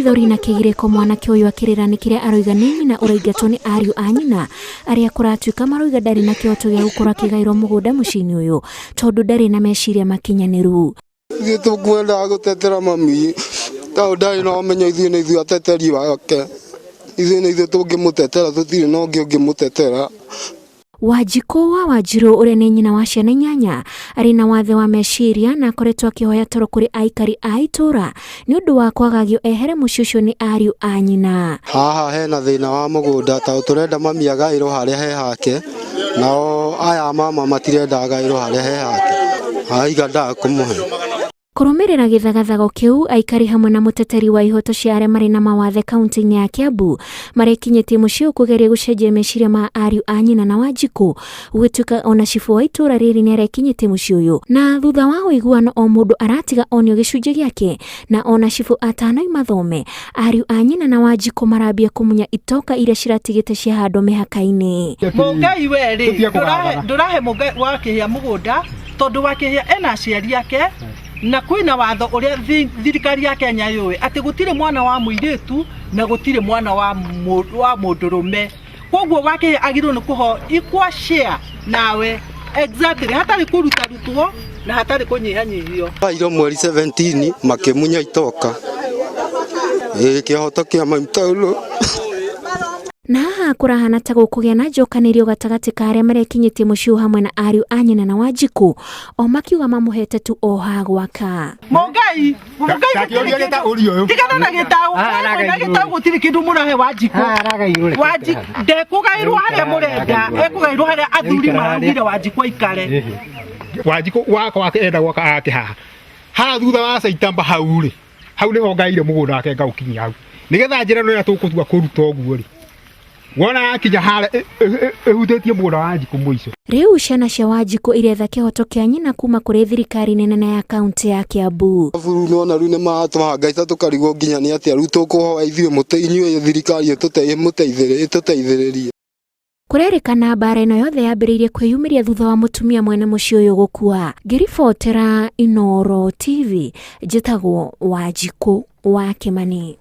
maithori na kigiriko mwanake uyu akirira ni kiria aroiga ni nyina uraingatwo ni ariu a nyina aria kuratuika maroiga ndari na kioto gia gukora kigairo mugunda mucini uyu tondu ndari na meciria makinyaniru. Ithuĩ tũkwenda gũtetera mami tondũ ndarĩ na ũmenyo ithuĩ nĩ ithuĩ ateteri wake. Ithuĩ nĩ ithuĩ tũngĩmũtetera, tũtirĩ na ũngĩ ũngĩmũtetera. Wanjikũ wa Wanjiru uria ni nyina wa ciana 8 ari na wathe wa meciria na akoretwo akihoya toro kuri aikari a itura ni undu wa kwagagio ehere muciĩ ũcio ni ariu a nyina. Haha hena thĩna wa mũgũnda tondũ tũrenda mami agaĩrwo harĩa he hake, nao aya mama matirenda agaĩrwo harĩa he hake. Aiga ndakũmũhe. Kurumirira githagathago kiu aikari hamwe na muteteri wa ihoto cia aria mari na mawathe kaunti ya Kiambu marekinyetie muciĩ kugeria gucenjia meciria ma ariu a nyina na Wanjikũ gwituika ona cifu wa itura riri ni arekinyetie muciĩ uyu na thutha wa uiguano o mundu aratiga onio gicunjĩ giake na ona cifu atano imathome ariu a nyina na Wanjikũ marambia kumunya itoka iria ciratigite cia handwo mihaka-ini. Mungai weri ndurahe mungai wakihia mugunda tondu wakihia ena aciari yake na kwina watho uria thirikari ya Kenya yoi ati gutire mwana wa muiritu na gutire mwana wa mundurume. Koguo wake agirwo ni kuho equal share nawe exactly hatari kuruta rutwo na hatari kunyihanyihio. Bairo mweri 17 makimunya itoka kihoto kia maimtaulo na haha kurahana ta gukugia na njokanirio gatagati ka aria marekinyetie muciĩ hamwe na ariu a nyina na Wanjikũ o makiuga mamuhete tu o ha gwaka. Mungai tigana na gitau gutiri kindu murahe Wanjikũ ndekugairwo haria murenda ekugairwo haria athuri marugire Wanjikũ aikare. Wanjikũ wake enda gwaka ati haha thutha wa Saitamba hau ni ongaire mugunda wake ngaukinyia hau nigetha njira no ya tukutua kuruta uguo ri wona akinya hara ehutetie mugunda wa Wanjikũ muico. Riu ciana cia Wanjikũ iretha kihoto kia nyina kuma kuri thirikari nene ya kaunti ya Kiambu. Buru nona riu ni matũhangaita tukarigwo nginya ni atia riu tukuhoya ithuĩ inyuĩ thirikari tuteithĩrĩrie. Kurerikana mbara ino yothe yambĩrĩirie kwĩyumĩria thutha wa mutumia mwene muciĩ uyu gukua. Ngiribotera Inooro TV njĩtagwo Wanjikũ wa Kimani.